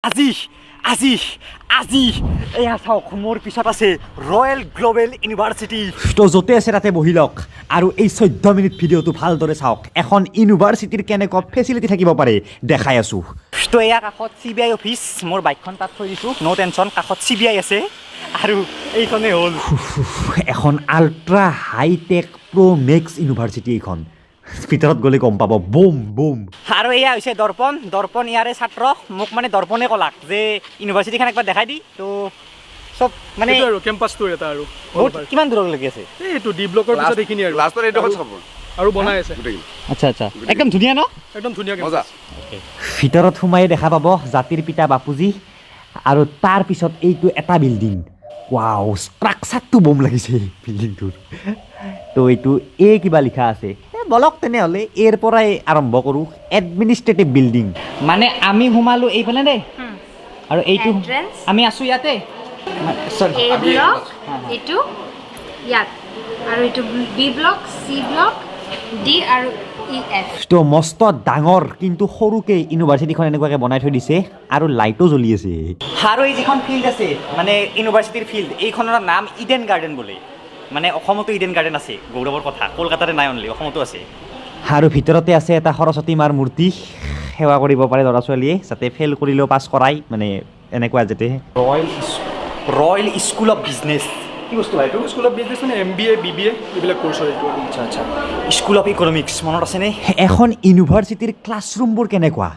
আজি আজি আজি এয়া চাওক মোৰ পিছত আছে ৰয়েল গ্লোবেল ইউনিভাৰ্চিটি তো য'তে আছে তাতে বহি লওক আৰু এই 14 মিনিট ভিডিঅ'টো ভালদৰে চাওক এখন ইউনিভাৰ্চিটিৰ কেনেকুৱা ফেচিলিটি থাকিব পাৰে দেখাই আছোঁ তো এয়া কাষত CBI অফিচ মোৰ বাইকখন তাত থৈ দিছোঁ নো টেনশ্যন কাষত CBI আছে আৰু এইখনে হ'ল এখন আল্ট্ৰা হাইটেক প্ৰ' মেক্স ইউনিভাৰ্চিটি এইখন ভিতৰত গ'লে গম পাব বুম বুম আৰু এয়া হৈছে দৰ্পণ দৰ্পণ ইয়াৰে ছাত্ৰ মোক মানে দৰ্পণে ক'লাক যে ইউনিভাৰ্চিটিখন একবাৰ দেখাই দি তো সব মানে আৰু কেম্পাছটো এটা আৰু কিমান দূৰলৈকে আছে এইটো ডি ব্লকৰ পিছত এইখিনি আৰু লাষ্টৰ এইডোখৰ চাব আৰু বনাই আছে আচ্ছা আচ্ছা একদম ধুনীয়া ন একদম ধুনীয়া মজা ভিতৰত সোমাই দেখা পাব জাতিৰ পিতা বাপুজী আৰু তাৰ পিছত এইটো এটা বিল্ডিং ৱাও ষ্ট্ৰাকচাৰটো বম লাগিছে বিল্ডিংটোৰ তো এইটো এ কিবা লিখা আছে বলক তেনেহ'লে এৰ পৰাই আৰম্ভ কৰোঁ এডমিনিষ্ট্ৰেটিভ বিল্ডিং মানে আমি সোমালোঁ এইফালে দেই আৰু এইটো আমি আছোঁ ইয়াতে A block, এইটো ইয়াত আৰু এইটো B block, C block, D আৰু EF তো মস্ত ডাঙৰ কিন্তু সৰুকৈ ইউনিভাৰ্চিটিখন এনেকুৱাকৈ বনাই থৈ দিছে আৰু লাইটো জ্বলি আছে আৰু এই যিখন ফিল্ড আছে মানে ইউনিভাৰ্চিটিৰ ফিল্ড এইখনৰ নাম ইডেন গাৰ্ডেন বোলে মানে অসমতো ইডেন গাৰ্ডেন আছে গৌৰৱৰ কথা কলকাতাতে নাই অনলি অসমতো আছে আৰু ভিতৰতে আছে এটা সৰস্বতী মাৰ মূৰ্তি সেৱা কৰিব পাৰে ল'ৰা ছোৱালীয়ে যাতে ফেইল কৰিলেও পাছ কৰাই মানে এনেকুৱা যাতে ৰয়েল স্কুল অফ বিজনেছ কি বস্তু হয় এইটো স্কুল অফ বিজনেছ মানে MBA BBA এইবিলাক কোৰ্চ হয় এইটো আচ্ছা আচ্ছা স্কুল অফ ইকনমিক্স মনত আছেনে এখন ইউনিভাৰ্চিটিৰ ক্লাছৰুমবোৰ কেনেকুৱা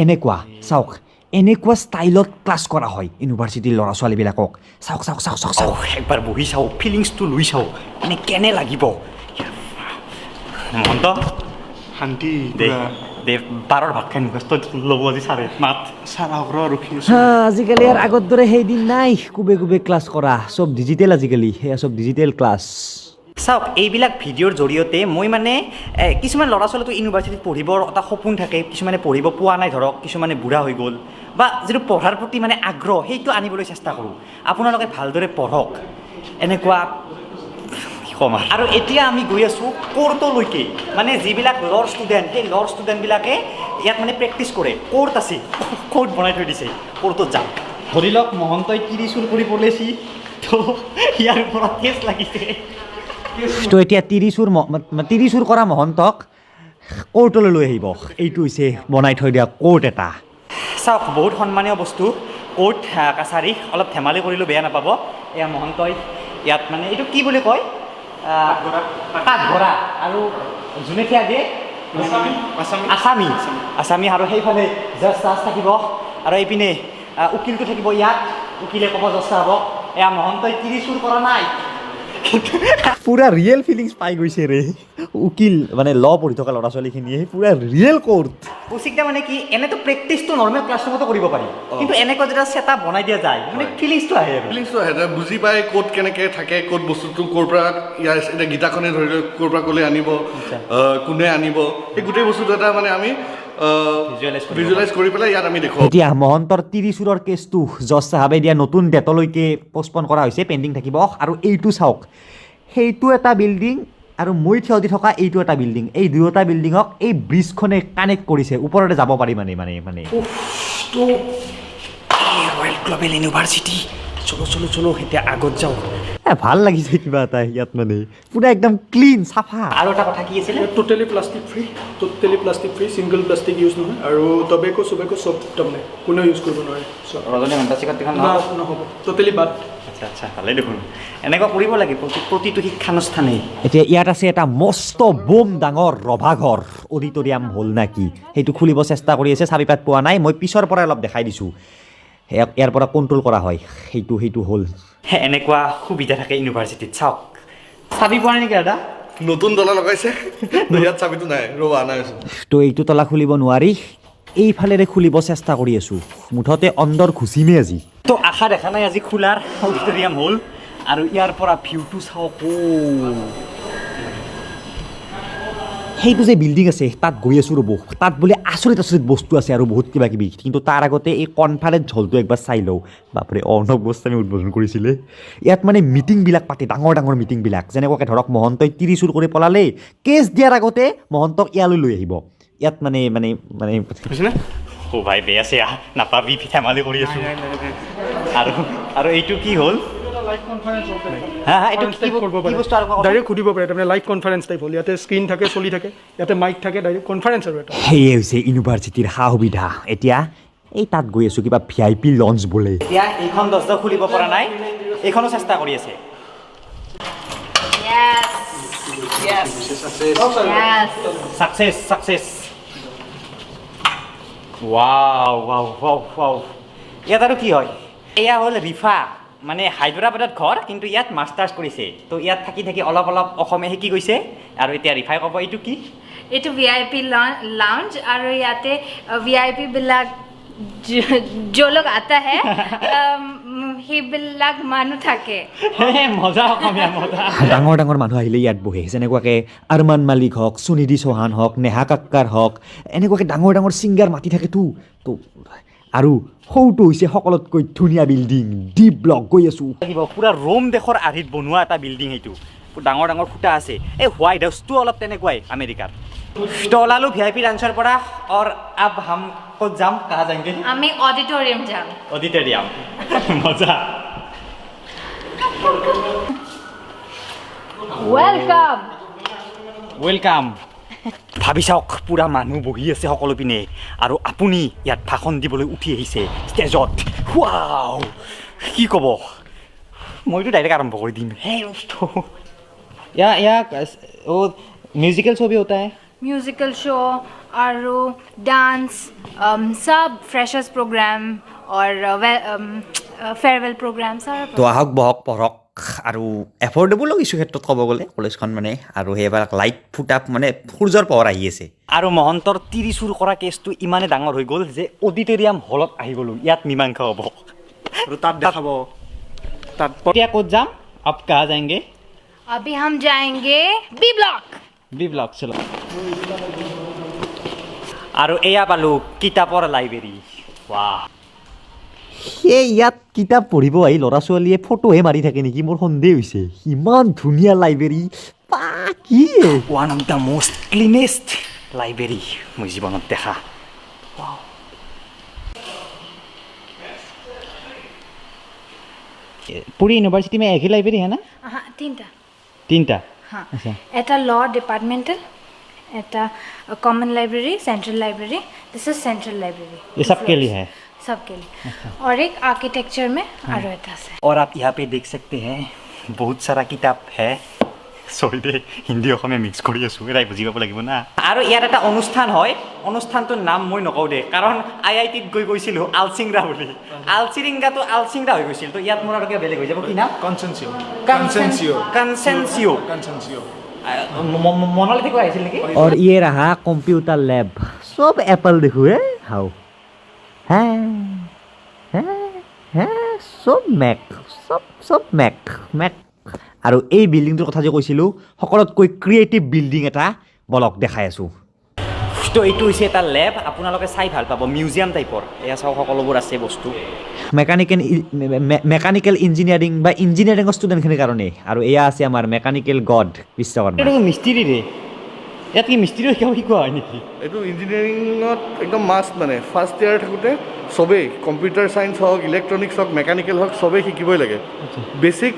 এনেকুৱা চাওক এনেকুৱা ষ্টাইলত ক্লাছ কৰা হয় ইউনিভাৰ্চিটিৰ ল'ৰা ছোৱালীবিলাকক চাওক চাওক চাওক চাওক চাওক একবাৰ বহি চাওক ফিলিংছটো লৈ চাওক মানে কেনে লাগিব মহন্ত শান্তি দে বাৰৰ ভাত খাই মুখস্থ ল'ব আজি চাৰে মাত চাৰা ৰখি আজিকালি আৰু আগৰ দৰে সেইদিন নাই কুবে কুবে ক্লাছ কৰা চব ডিজিটেল আজিকালি সেয়া চব ডিজিটেল ক্লাছ চাওক এইবিলাক ভিডিঅ'ৰ জৰিয়তে মই মানে কিছুমান ল'ৰা ছোৱালীটো ইউনিভাৰ্চিটিত পঢ়িবৰ এটা সপোন থাকে কিছুমানে পঢ়িব পোৱা নাই ধৰক কিছুমানে বুঢ়া হৈ গ'ল বা যিটো পঢ়াৰ প্ৰতি মানে আগ্ৰহ সেইটো আনিবলৈ চেষ্টা কৰোঁ আপোনালোকে ভালদৰে পঢ়ক এনেকুৱা আৰু এতিয়া আমি গৈ আছোঁ কোৰ্টলৈকে মানে যিবিলাক ল'ৰ ষ্টুডেণ্ট সেই ল'ৰ ষ্টুডেণ্টবিলাকে ইয়াত মানে প্ৰেক্টিছ কৰে কোৰ্ট আছে কোৰ্ট বনাই থৈ দিছে কোৰ্টত যাম ধৰি লওক মহন্তই তিৰি চুৰ কৰি পলাইছি তো ইয়াৰ পৰা কেছ লাগিছে তো এতিয়া তিৰি চুৰ কৰা মহন্তক কোৰ্টলৈ লৈ আহিব এইটো হৈছে বনাই থৈ দিয়া কোৰ্ট এটা চাওক বহুত সন্মানীয় বস্তু কোৰ্ট কাছাৰী অলপ ধেমালি কৰিলেও বেয়া নাপাব এয়া মহন্তই ইয়াত মানে এইটো কি বুলি কয় কাঠগড়া আৰু যোনে থিয়া দিয়ে আছামী আৰু সেইফালে জাজ থাকিব আৰু এইপিনে উকিলটো থাকিব ইয়াত উকিলে ক'ব জষ্টা হ'ব এয়া মহন্তই তিৰি চুৰ কৰা নাই পুৰা ৰিয়েল ফিলিংছ পাই গৈছে ৰে উকিল মানে ল পঢ়ি থকা ল'ৰা ছোৱালীখিনিয়ে পুৰা ৰিয়েল কোৰ্ট কৌশিকদা মানে কি এনেতো প্ৰেক্টিছটো নৰ্মেল ক্লাছৰুমতো কৰিব পাৰি কিন্তু এনেকুৱা যেতিয়া ছেটআপ বনাই দিয়া যায় মানে ফিলিংছটো আহে বুজি পায় ক'ত কেনেকৈ থাকে ক'ত বস্তুটো ক'ৰ পৰা ইয়াৰ এতিয়া গীতাখনে ধৰি লওক ক'ৰ পৰা ক'লে আনিব কোনে আনিব সেই গোটেই বস্তুটো এটা মানে আমি ভিজুৱেলাইজ কৰি পেলাই ইয়াত আমি দেখোঁ এতিয়া মহন্তৰ তিৰি চুৰৰ কেছটো জজ চাহাবে দিয়া নতুন ডেটলৈকে পষ্টপন কৰা হৈছে পেণ্ডিং থাকিব আৰু এইটো চাওক সেইটো এটা বিল্ডিং আৰু মই থিয় দি থকা এইটো এটা বিল্ডিং এই দুয়োটা বিল্ডিঙক এই ব্ৰিজখনে কানেক্ট কৰিছে ওপৰতে যাব পাৰি মানে ৰয়েল গ্লোবেল ইউনিভাৰ্চিটি চলো এতিয়া আগত যাওঁ ভাল লাগিছে কিবা এটা ইয়াত মানে পুৰা একদম ক্লিন চাফা আৰু এটা কথা কি আছিলে totally plastic free single plastic use নহয় আৰু টবেকো চব তাৰমানে কোনেও ইউজ কৰিব নোৱাৰে ৰজনী মেণ্টাচিকত নহ'ব টোটেলি বাদ আচ্ছা ভালেই দেখোন এনেকুৱা কৰিব লাগে প্ৰতিটো শিক্ষানুষ্ঠানেই এতিয়া ইয়াত আছে এটা মস্ত বোম ডাঙৰ ৰভাঘৰ অডিটৰিয়াম হ'ল না কি সেইটো খুলিব চেষ্টা কৰি আছে চাবিপাত পোৱা নাই মই পিছৰ পৰাই অলপ দেখাই দিছোঁ ইয়াৰ পৰা কণ্ট্ৰল কৰা হয় সেইটো হ'ল এনেকুৱা সুবিধা থাকে ইউনিভাৰ্চিটিত চাওক চাবি পোৱা নাই নেকি দাদা নতুন তলা লগাইছে ইয়াত চাবিটো নাই ৰ'বা আনাই আছোঁ তো এইটো তলা খুলিব নোৱাৰি এইফালেৰে খুলিব চেষ্টা কৰি আছোঁ মুঠতে অন্দৰ ঘুচিমেই আজি তো আশা দেখা নাই আজি খোলাৰ অডিটৰিয়াম হ'ল আৰু ইয়াৰ পৰা ভিউটো চাওক সেইটো যে বিল্ডিং আছে তাত গৈ আছোঁ ৰ'ব তাত বোলে আচৰিত বস্তু আছে আৰু বহুত কিবা কিবি কিন্তু তাৰ আগতে এই কনফাৰেন্স হলটো একবাৰ চাই লওঁ বাপৰে অৰ্ণৱ গোস্বামী উদ্বোধন কৰিছিলে ইয়াত মানে মিটিংবিলাক পাতে ডাঙৰ মিটিংবিলাক যেনেকুৱাকৈ ধৰক মহন্তই তিৰি চুৰ কৰি পলালে কেছ দিয়াৰ আগতে মহন্তক ইয়ালৈ লৈ আহিব ইয়াত মানে ও ভাই বেয়া চেয়া নাপাবি ধেমালি কৰি আছোঁ আৰু এইটো কি হ'ল হা হা এইটো কি বস্তু আৰু ডাইৰেক্ট সুধিব পাৰে তাৰমানে লাইভ কনফাৰেঞ্চ টাইপ হ'ল ইয়াতে স্ক্ৰীণ থাকে চলি থাকে ইয়াতে মাইক থাকে ডাইৰেক্ট কনফাৰেঞ্চ আৰু এটা সেয়ে হৈছে ইউনিভাৰ্চিটিৰ সা সুবিধা এতিয়া এই তাত গৈ আছোঁ কিবা VIP লঞ্চ বোলে এতিয়া এইখন দৰ্জা খুলিব পৰা নাই এইখনো চেষ্টা কৰি আছে সাকসেস ওয়াও ইয়াত আৰু কি হয় এয়া হ'ল ৰিফা মানে হায়দৰাবাদত ঘৰ কিন্তু ইয়াত মাষ্টাৰ্ছ কৰিছে তো ইয়াত থাকি থাকি অলপ অলপ অসমীয়া শিকি গৈছে আৰু এতিয়া ৰিফাই ক'ব এইটো কি এইটো VIP লাউঞ্জ আৰু ইয়াতে VIP বিলাক जो लोग आता है সেইবিলাক মানুহ থাকে মজা অসমীয়া মজা ডাঙৰ ডাঙৰ মানুহ আহিলে ইয়াত বহে যেনেকুৱাকৈ আৰমান মালিক হওক সুনিধি চৌহান হওক নেহা কাক্কাৰ হওক এনেকুৱাকৈ ডাঙৰ ডাঙৰ ছিংগাৰ মাতি থাকেতো তো আৰু সৌটো হৈছে সকলোতকৈ ধুনীয়া বিল্ডিং ডি ব্লক গৈ আছোঁ পুৰা ৰোম দেশৰ আৰ্হিত বনোৱা এটা বিল্ডিং এইটো ডাঙৰ ডাঙৰ খুঁটা আছে এই হোৱাইট হাউচটো অলপ তেনেকুৱাই আমেৰিকাৰ তো ওলালোঁ VIP লাঞ্চৰ পৰা और अब हम ক'ত যাম कहाँ जाएंगे আমি অডিটৰিয়াম যাম অডিটৰিয়াম মজা ৱেলকাম ভাবি চাওক পুৰা মানুহ বহি আছে সকলো পিনে আৰু আপুনি ইয়াত ভাষণ দিবলৈ উঠি আহিছে ষ্টেজত ৱাও কি ক'ব মইতো ডাইৰেক্ট আৰম্ভ কৰি দিম या वो म्यूजिकल शो भी होता है म्यूजिकल शो और डांस सब फ्रेशर्स प्रोग्राम और फेयरवेल प्रोग्राम सारा তো আহক বহক পঢ়ক আৰু এফৰ্ডেবলো কিছু ক্ষেত্ৰত ক'ব গ'লে কলেজখন মানে আৰু সেইবিলাক লাইট ফুটাপ মানে সূৰ্যৰ পোহৰ আহি আছে আৰু মহন্তৰ তিৰি চুৰ কৰা কেছটো ইমানে ডাঙৰ হৈ গ'ল যে অডিটৰিয়াম হলত আহি গ'লোঁ ইয়াত মীমাংসা হ'ব আৰু তাত দেখাব তাত এতিয়া ক'ত যাম আপ কাহা যাएंगे अभी हम जाएंगे बी ब्लॉक चलो আৰু এয়া পালোঁ কিতাপৰ লাইব্ৰেৰী ৱাহ এই ইয়াত কিতাপ পঢ়িব আহি ল'ৰা ছোৱালীয়ে ফটোহে মাৰি থাকে নেকি মোৰ সন্দেহ হৈছে ইমান ধুনীয়া লাইব্ৰেৰী বা কি one of the most cleanest library মই জীৱনত দেখা पूरी यूनिवर्सिटी में एक ही लाइब्रेरी है ना हाँ तीनटा हाँ अच्छा এটা ল ডিপার্টমেন্টাল এটা common library central library this is central library ये सबके लिए है सबके लिए और एक आर्किटेक्चर में और रहता है और आप यहाँ पे देख सकते हैं बहुत सारा किताब है সৰি দে হিন্দী অসমীয়া মিক্স কৰি আছোঁ এৰাই বুজি পাব লাগিব না আৰু ইয়াত এটা অনুষ্ঠান হয় অনুষ্ঠানটোৰ নাম মই নকওঁ দে কাৰণ IITত গৈছিলোঁ আলচিংৰা বুলি আলচিৰিংগাটো আলচিংৰা হৈ গৈছিল তো ইয়াত মোৰ আৰু কিবা বেলেগ হৈ যাব কি নাম কনচেনচিঅ মনলৈ থাকিব আহিছিল নেকি और ये रहा कंप्यूटर लैब सब एप्पल देखो है हाउ है सब मैक सब मैक আৰু এই বিল্ডিংটোৰ কথা যে কৈছিলোঁ সকলোতকৈ ক্ৰিয়েটিভ বিল্ডিং এটা বলক দেখাই আছোঁ তো এইটো হৈছে এটা লেব আপোনালোকে চাই ভাল পাব মিউজিয়াম টাইপৰ এয়া চাওক সকলোবোৰ আছে বস্তু মেকানিকেল ইঞ্জিনিয়াৰিং বা ইঞ্জিনিয়াৰিঙৰ ষ্টুডেণ্টখিনিৰ কাৰণে আৰু এয়া আছে আমাৰ মেকানিকেল গড বিশ্বকৰ্মা এইটো মিস্ত্ৰী ৰে ইয়াত কি মিস্ত্ৰী শিকোৱা হয় নেকি এইটো ইঞ্জিনিয়াৰিঙত একদম মাষ্ট মানে ফাৰ্ষ্ট ইয়াৰ থাকোঁতে চবেই কম্পিউটাৰ ছায়েন্স হওক ইলেক্ট্ৰনিক্স হওক মেকানিকেল হওক চবেই শিকিবই লাগে বেছিক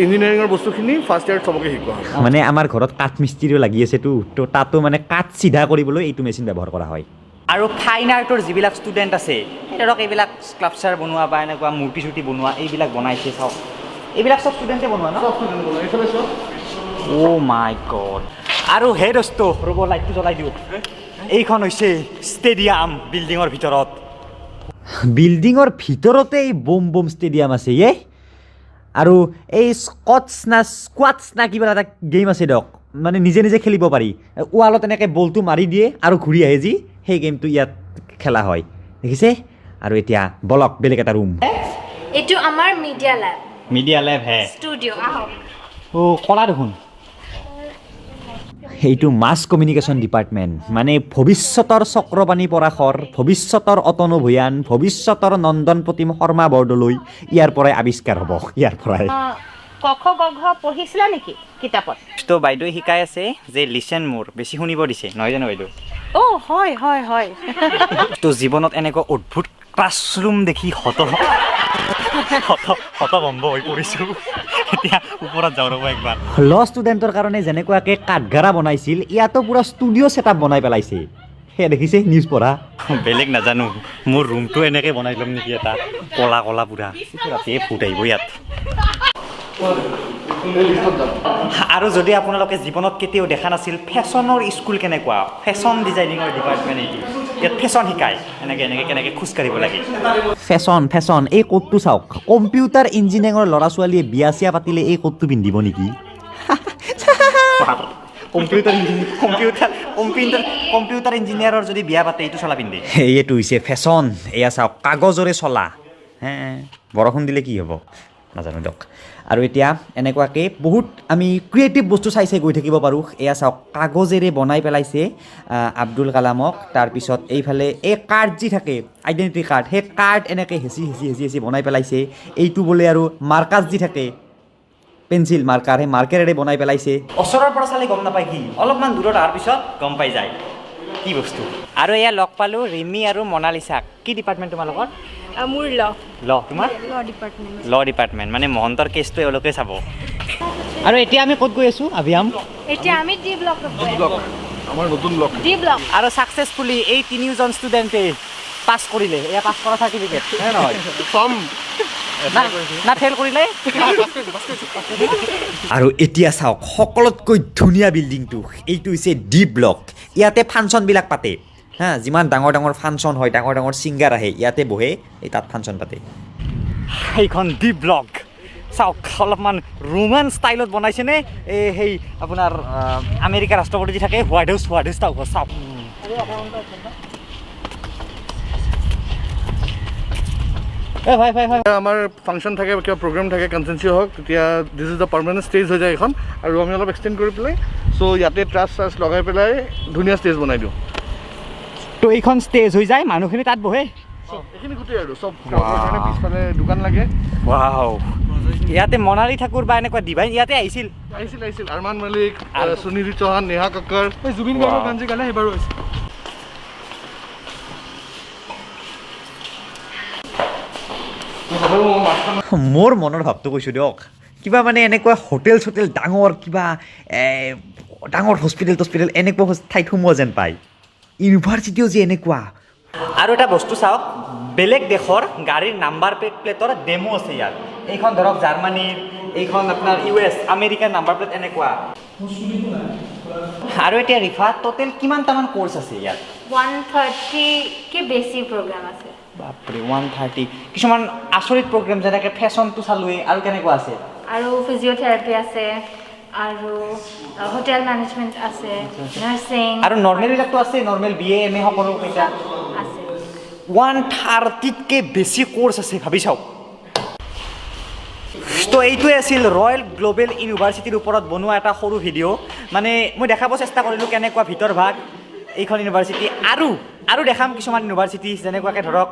ইঞ্জিনিয়াৰিঙৰ বস্তুখিনি ফাৰ্ষ্ট ইয়াৰত চবকে শিকোৱা হয় মানে আমাৰ ঘৰত কাঠ মিস্ত্ৰীও লাগি আছেতো তো তাতো মানে কাঠ চিধা কৰিবলৈ এইটো মেচিন ব্যৱহাৰ কৰা হয় আৰু ফাইন আৰ্টৰ যিবিলাক ষ্টুডেণ্ট আছে ধৰক এইবিলাক স্কাল্পচাৰ বনোৱা বা এনেকুৱা মূৰ্তি চূৰ্তি বনোৱা এইবিলাক বনাইছে চাওক এইবিলাক চব ষ্টুডেণ্টে বনোৱা ন চব ষ্টুডেণ্ট বনাই এইফালে চব অ' মাই গড আৰু হে দোস্ত ৰ'ব লাইটটো জ্বলাই দিওঁ এইখন হৈছে ষ্টেডিয়াম বিল্ডিঙৰ ভিতৰতে এই বম ষ্টেডিয়াম আছে আৰু এই স্কোৱাটছ না কিবা এটা গেম আছে দিয়ক মানে নিজে নিজে খেলিব পাৰি ৱালত এনেকৈ বলটো মাৰি দিয়ে আৰু ঘূৰি আহে যি সেই গেমটো ইয়াত খেলা হয় দেখিছে আৰু এতিয়া বলক বেলেগ এটা ৰুম এইটো আমাৰ মিডিয়া ল্যাব হে ষ্টুডিঅ' আহক অ' কলা দেখোন এইটো মাছ কমিউনিকেশ্যন ডিপাৰ্টমেণ্ট মানে ভৱিষ্যতৰ চক্ৰপাণী পৰাশৰ ভৱিষ্যতৰ অতনু ভূঞান ভৱিষ্যতৰ নন্দন প্ৰতিম শৰ্মা বৰদলৈ ইয়াৰ পৰাই আৱিষ্কাৰ হ'ব ইয়াৰ পৰাই ক খ গ ঘ পঢ়িছিলা নেকি কিতাপত তো বাইদেৱে শিকাই আছে যে লিচেন মোৰ বেছি শুনিব দিছে নহয় জানো বাইদেউ অ' হয় তো জীৱনত এনেকুৱা অদ্ভুত ক্লাছৰুম দেখি হতভম্ব হৈ পৰিছোঁ এতিয়া ওপৰত যাওঁ ৰ'ব একবাৰ ল ষ্টুডেণ্টৰ কাৰণে যেনেকুৱাকৈ কাঠগাৰা বনাইছিল ইয়াতো পুৰা ষ্টুডিঅ' ছেটআপ বনাই পেলাইছে সেয়া দেখিছে নিউজ পঢ়া বেলেগ নাজানো মোৰ ৰুমটো এনেকৈ বনাই ল'ম নেকি এটা কলা কলা পুৰা ৰাতিয়ে ফুট আহিব ইয়াত আৰু যদি আপোনালোকে জীৱনত কেতিয়াও দেখা নাছিল ফেশ্বনৰ স্কুল কেনেকুৱা ফেশ্বন ডিজাইনিঙৰ ডিপাৰ্টমেণ্ট এইটো ইয়াত ফেশ্বন শিকায় এনেকৈ কেনেকৈ খোজকাঢ়িব লাগে ফেশ্বন এই কোটটো চাওক কম্পিউটাৰ ইঞ্জিনিয়াৰিঙৰ ল'ৰা ছোৱালীয়ে বিয়া চিয়া পাতিলে এই কোটটো পিন্ধিব নেকি কম্পিউটাৰ ইঞ্জিনিয়াৰৰ যদি বিয়া পাতে এইটো চলা পিন্ধে এইটো হৈছে ফেশ্বন এয়া চাওক কাগজৰে চলা হে বৰষুণ দিলে কি হ'ব নাজানো দিয়ক আৰু এতিয়া এনেকুৱাকৈ বহুত আমি ক্ৰিয়েটিভ বস্তু চাই গৈ থাকিব পাৰোঁ এয়া চাওক কাগজেৰে বনাই পেলাইছে আব্দুল কালামক তাৰপিছত এইফালে এই কাৰ্ড যি থাকে আইডেণ্টিটি কাৰ্ড সেই কাৰ্ড এনেকৈ হেঁচি বনাই পেলাইছে এইটো বোলে আৰু মাৰ্কাছ যি থাকে পেঞ্চিল মাৰ্কাৰ সেই মাৰ্কাৰেৰে বনাই পেলাইছে ওচৰৰ পৰা চালে গম নাপায় কি অলপমান দূৰত অহাৰ পিছত গম পাই যায় কি বস্তু আৰু এয়া লগ পালোঁ ৰিমি আৰু মনালিছাক কি ডিপাৰ্টমেণ্ট তোমালোকৰ মোৰ তোমাৰ ল ডিপাৰ্টমেণ্ট মানে মহন্তৰ কেছটো এওঁলোকে চাব আৰু এতিয়া আমি ক'ত গৈ আছোঁ আভিয়াম এতিয়া আমি ডি ব্লক আমাৰ নতুন ব্লক ডি ব্লক আৰু ছাকচেছফুলি এই তিনিওজন ষ্টুডেণ্টে পাছ কৰিলে এয়া পাছ কৰা চাৰ্টিফিকেট নহয় না ফেইল কৰিলে আৰু এতিয়া চাওক সকলোতকৈ ধুনীয়া বিল্ডিংটো এইটো হৈছে ডি ব্লক ইয়াতে ফাংচনবিলাক পাতে হা যিমান ডাঙৰ ডাঙৰ ফাংচন হয় ডাঙৰ ডাঙৰ ছিংগাৰ আহে ইয়াতে বহে এই তাত ফাংচন পাতে সেইখন ডি ব্লক চাওক অলপমান ৰোমান ষ্টাইলত বনাইছেনে এই সেই আপোনাৰ আমেৰিকাৰ ৰাষ্ট্ৰপতি যি থাকে হোৱাইট হাউচ চাওক ভাই আমাৰ ফাংচন থাকে কিবা প্ৰগ্ৰেম থাকে কনফাৰেঞ্চি হওক তেতিয়া this is the permanent stage হৈ যায় এখন আৰু আমি অলপ এক্সটেণ্ড কৰি পেলাই চ' ইয়াতে ট্ৰাছ লগাই পেলাই ধুনীয়া ষ্টেজ বনাই দিওঁ তো এইখন ষ্টেজ হৈ যায় মানুহখিনি তাত বহে এইখিনি গোটেই আৰু চব কাৰণে পিছফালে দোকান লাগে ৱাও ইয়াতে মনালী ঠাকুৰ বা এনেকুৱা ডিভাইন ইয়াতে আহিছিল আৰমান মালিক সুনীল চৌহান নেহা কক্কৰ জুবিন গাৰ্গৰ গান যে গালে সেইবাৰো হৈছে মোৰ মনৰ ভাৱটো কৈছোঁ দিয়ক কিবা মানে এনেকুৱা হোটেল চোটেল ডাঙৰ কিবা ডাঙৰ হস্পিটেল এনেকুৱা ঠাইত সোমোৱা যেন পায় ইউনিভাৰ্চিটিও যে এনেকুৱা আৰু এটা বস্তু চাওক বেলেগ দেশৰ গাড়ীৰ নাম্বাৰ প্লেটৰ ডেমো আছে ইয়াত এইখন ধৰক জাৰ্মানীৰ এইখন আপোনাৰ US আমেৰিকাৰ নাম্বাৰ প্লেট এনেকুৱা আৰু এতিয়া ৰিফা টোটেল কিমানটামান কোৰ্চ আছে ইয়াত 130কে বেছি প্ৰগ্ৰাম আছে বাপৰে 130 কিছুমান আচৰিত প্ৰগ্ৰেম যেনেকৈ ফেশ্বনটো চালোৱে আৰু কেনেকুৱা আছে আৰু ফিজিঅ'থেৰাপি আছে আৰু হোটেল মেনেজমেণ্ট আছে নাৰ্ছিং আৰু নৰ্মেলবিলাকতো আছে নৰ্মেল BA MA সকলো কেইটা আছে 130কে বেছি কোৰ্চ আছে ভাবি চাওক তো এইটোৱে আছিল ৰয়েল গ্লোবেল ইউনিভাৰ্চিটিৰ ওপৰত বনোৱা এটা সৰু ভিডিঅ' মানে মই দেখাব চেষ্টা কৰিলোঁ কেনেকুৱা ভিতৰ ভাগ এইখন ইউনিভাৰ্চিটি আৰু দেখাম কিছুমান ইউনিভাৰ্চিটি যেনেকুৱাকৈ ধৰক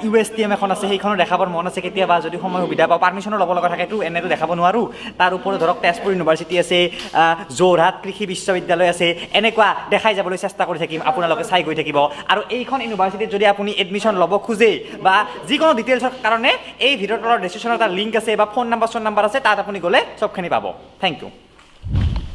USTM এখন আছে সেইখনো দেখাবৰ মন আছে কেতিয়াবা যদি সময় সুবিধা পাওঁ পাৰ্মিশ্যনো ল'ব লগা থাকেতো এনেতো দেখাব নোৱাৰোঁ তাৰ ওপৰত ধৰক তেজপুৰ ইউনিভাৰ্চিটি আছে যোৰহাট কৃষি বিশ্ববিদ্যালয় আছে এনেকুৱা দেখাই যাবলৈ চেষ্টা কৰি থাকিম আপোনালোকে চাই গৈ থাকিব আৰু এইখন ইউনিভাৰ্চিটিত যদি আপুনি এডমিশ্যন ল'ব খোজে বা যিকোনো ডিটেইলছৰ কাৰণে এই ভিডিঅ'ৰ তলৰ ডেছক্ৰিপশ্যনত এটা লিংক আছে বা ফোন নাম্বাৰ আছে তাত আপুনি গ'লে চবখিনি পাব থেংক ইউ